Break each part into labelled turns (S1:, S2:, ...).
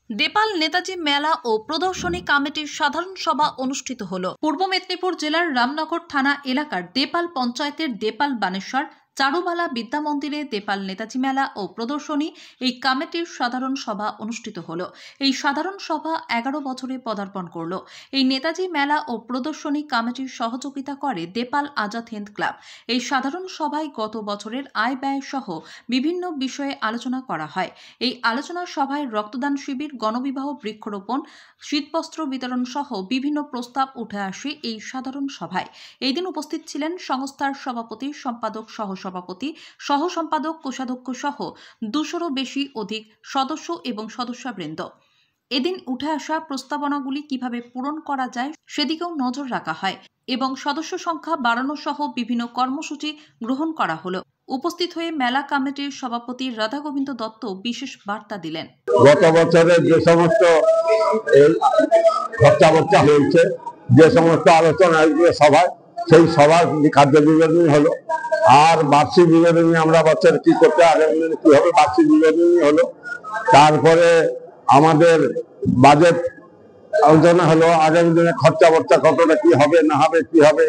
S1: দেপাল নেতাজি মেলা ও প্রদর্শনী কমিটির সাধারণ সভা অনুষ্ঠিত হল। পূর্ব মেদিনীপুর জেলার রামনগর থানা এলাকার দেপাল পঞ্চায়েতের দেপাল বানেশ্বর চারুবালা বিদ্যা মন্দিরে দেপাল নেতাজি মেলা ও প্রদর্শনী এই কমিটির সাধারণ সভা অনুষ্ঠিত হল। এই সাধারণ সভা 11 বছরে পদার্পণ করল। এই নেতাজি মেলা ও প্রদর্শনী কমিটির সহযোগিতা করে দেপাল আজাদ হিন্দ ক্লাব। এই সাধারণ সভায় গত বছরের আয় ব্যয় সহ বিভিন্ন বিষয়ে আলোচনা করা হয়। এই আলোচনা সভায় রক্তদান শিবির, গণবিবাহ, বৃক্ষরোপণ, শীতবস্ত্র বিতরণ সহ বিভিন্ন প্রস্তাব উঠে আসে এই সাধারণ সভায়। এই দিন উপস্থিত ছিলেন সংস্থার সভাপতি, সম্পাদক, সহসভাপতি, সহ সম্পাদক, কোষাধ্যক্ষ সহ 200-রও বেশি অধিক সদস্য এবং সদস্যবৃন্দ। এদিন উঠে আসা প্রস্তাবনাগুলি কিভাবে পূরণ করা যায় সেদিকেও নজর রাখা হয় এবং সদস্য সংখ্যা বাড়ানো সহ বিভিন্ন কর্মসূচি গ্রহণ করা হলো। উপস্থিত হয়ে মেলা কমিটির সভাপতি রাধা গোবিন্দ দত্ত বিশেষ বার্তা দিলেন।
S2: গত বছরের যে সমস্ত খরচা হয়েছে, যে সমস্ত আলোচনা সভায়, সেই সভার খাদ্য বিবরণী হলো। আর বার্ষিক বিবরণী আমরা বছর কি করতে আগামী দিনে কি হবে, বার্ষিক বিবরণী হলো। তারপরে আমাদের বাজেট আলোচনা হলো, আগামী দিনে খরচা কতটা কি হবে না হবে, কি হবে।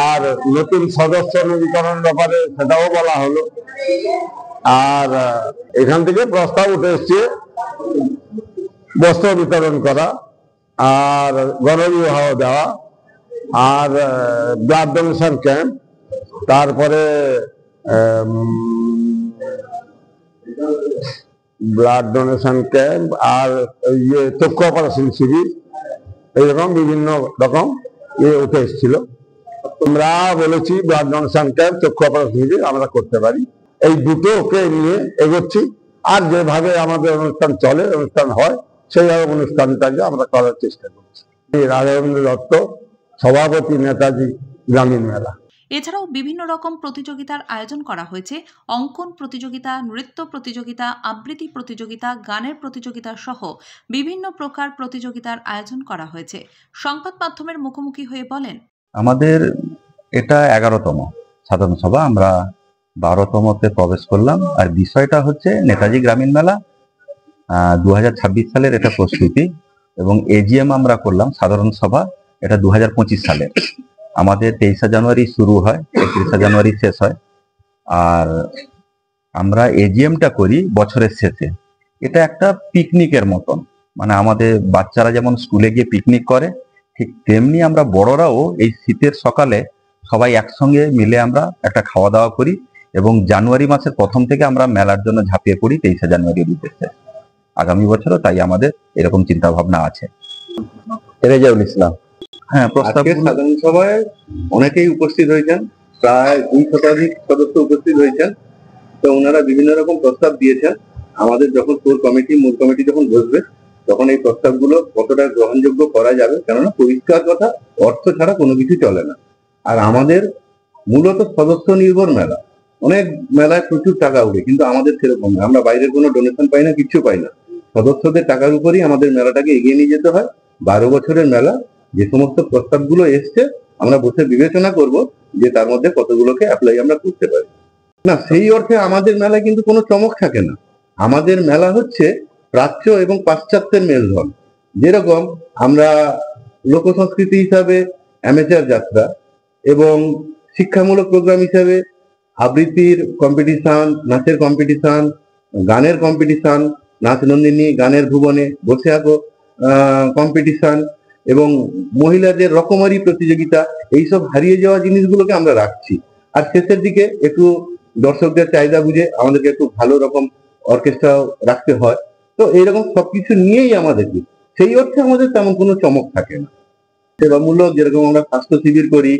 S2: আর নতুন সদস্য নবীকরণ ব্যাপারে সেটাও বলা হলো। আর এখান থেকে প্রস্তাব উঠে এসছে বস্ত্র বিতরণ করা, আর গণবিবাহ দেওয়া, আর ব্লাড ডোনেশন ক্যাম্প, তারপরে ব্লাড ডোনেশন ক্যাম্প, আর চক্ষু অপারেশন শিবির, এইরকম বিভিন্ন রকম উঠে এসেছিল। আমরা বলেছি ব্লাড ডোনেশন ক্যাম্প, চক্ষু অপারেশন শিবির আমরা করতে পারি। এই দুটোকে নিয়ে এগোচ্ছি। আর যেভাবে আমাদের অনুষ্ঠান চলে, অনুষ্ঠান হয়, সেইভাবে অনুষ্ঠানটাকে আমরা করার চেষ্টা করছি। রাধা গোবিন্দ দত্ত, সভাপতি, নেতাজি গ্রামীণ মেলা।
S1: এছাড়াও বিভিন্ন রকম প্রতিযোগিতার আয়োজন করা হয়েছে। অঙ্কন প্রতিযোগিতা, নৃত্য প্রতিযোগিতা, আবৃত্তি প্রতিযোগিতা, গানের প্রতিযোগিতা সহ বিভিন্ন প্রকার প্রতিযোগিতার আয়োজন করা হয়েছে। সংবাদ মাধ্যমের মুখোমুখি হয়ে বলেন,
S3: আমাদের এটা 11তম সাধারণ সভা, আমরা 12তমতে প্রবেশ করলাম। আর বিষয়টা হচ্ছে নেতাজি গ্রামীণ মেলা 2026 সালের এটা প্রস্তুতি, এবং এজিএম আমরা করলাম সাধারণ সভা, এটা 2025 সালের। আমাদের 23শে জানুয়ারি শুরু হয়, 31শে জানুয়ারি শেষ হয়। আর আমরা এজিএমটা করি বছরের শেষে। এটা একটা পিকনিকের মতন, মানে আমাদের বাচ্চারা যেমন স্কুলে গিয়ে পিকনিক করে, ঠিক তেমনি আমরা বড়রাও এই শীতের সকালে সবাই একসঙ্গে মিলে আমরা একটা খাওয়া দাওয়া করি, এবং জানুয়ারি মাসের প্রথম থেকে আমরা মেলার জন্য ঝাঁপিয়ে পড়ি 23শে জানুয়ারির উদ্দেশ্যে। আগামী বছরও তাই আমাদের এরকম চিন্তা ভাবনা আছে। রেজাউল ইসলাম। হ্যাঁ, প্রস্তাব
S4: সাধারণ সভায় অনেকেই উপস্থিত হয়েছেন, প্রায় 2 শতাধিক সদস্য উপস্থিত হয়েছেন। তো ওনারা বিভিন্ন রকম প্রস্তাব দিয়েছেন। আমাদের যখন মূল কমিটি যখন বসবে, তখন এই প্রস্তাবগুলো কতটা গ্রহণযোগ্য করা যাবে, কেননা পরিষ্কার কথা, অর্থ ছাড়া কোনো কিছু চলে না। আর আমাদের মূলত সদস্য নির্ভর মেলা। অনেক মেলায় প্রচুর টাকা উঠে, কিন্তু আমাদের সেরকম না। আমরা বাইরের কোনো ডোনেশন পাই না, কিচ্ছু পাই না। সদস্যদের টাকার উপরই আমাদের মেলাটাকে এগিয়ে নিয়ে যেতে হয়। 12 বছরের মেলা, যে সমস্ত প্রস্তাবগুলো এসছে, আমরা বসে বিবেচনা করব যে তার মধ্যে কতগুলোকে অ্যাপ্লাই আমরা করতে পারি। না, সেই অর্থে আমাদের মেলায় কিন্তু কোনো চমক থাকে না। আমাদের মেলা হচ্ছে প্রাচ্য এবং পাশ্চাত্যের মেলধন। যেরকম আমরা লোকসংস্কৃতি হিসাবে অ্যামেচার যাত্রা, এবং শিক্ষামূলক প্রোগ্রাম হিসাবে আবৃত্তির কম্পিটিশন, নাচের কম্পিটিশন, গানের কম্পিটিশন, নাচ নন্দিনী, গানের ভুবনে, বসে আঁকো কম্পিটিশন, এবং মহিলাদের রকমারি প্রতিযোগিতা, এইসব হারিয়ে যাওয়া জিনিসগুলোকে আমরা রাখছি। আর শেষের দিকে একটু দর্শকদের চাহিদা বুঝে আমাদেরকে একটু ভালো রকম অর্কেস্ট্রাও রাখতে হয়। তো এইরকম সবকিছু নিয়েই আমাদেরকে, সেই অর্থে আমাদের তেমন কোনো চমক থাকে না। সেবামূলক যেরকম আমরা স্বাস্থ্য শিবির করি,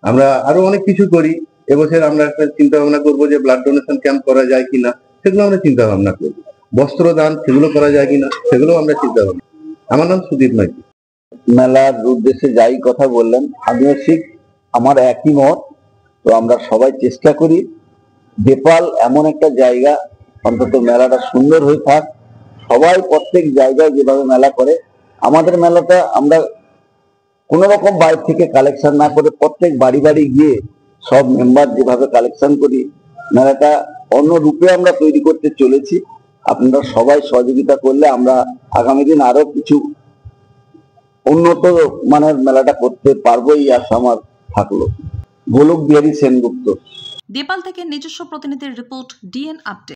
S4: আমরা আরো অনেক কিছু করি। এবছর আমরা একটা চিন্তা ভাবনা করবো যে ব্লাড ডোনেশন ক্যাম্প করা যায় কিনা, সেগুলো আমরা চিন্তা ভাবনা করবো। বস্ত্রদান, সেগুলো করা যায় কিনা, সেগুলো আমরা চিন্তা ভাবনা। আমার নাম সুদীপ মাইতি।
S2: মেলার উদ্দেশ্যে যাই কথা বললেন, আমিও ঠিক আমার একই মত। তো আমরা সবাই চেষ্টা করি দেপাল এমন একটা জায়গা, অন্তত মেলাটা সুন্দর হয়ে থাক। সবাই প্রত্যেক জায়গায় যেভাবে মেলা করে, আমাদের মেলাটা আমরা কোন রকম বাইরে থেকে কালেকশন না করে প্রত্যেক বাড়ি বাড়ি গিয়ে সব মেম্বার যেভাবে কালেকশন করি, মেলাটা অন্য রূপে আমরা তৈরি করতে চলেছি।
S5: আপনারা সবাই সহযোগিতা করলে আমরা আগামী দিন আরো কিছু উন্নত মানের মেলাটা করতে পারবো, এই আশা আমার থাকলো। গোলক বিহারী সেনগুপ্ত।
S1: দেপাল থেকে নিজস্ব প্রতিনিধির রিপোর্ট, ডিএন আপডেট।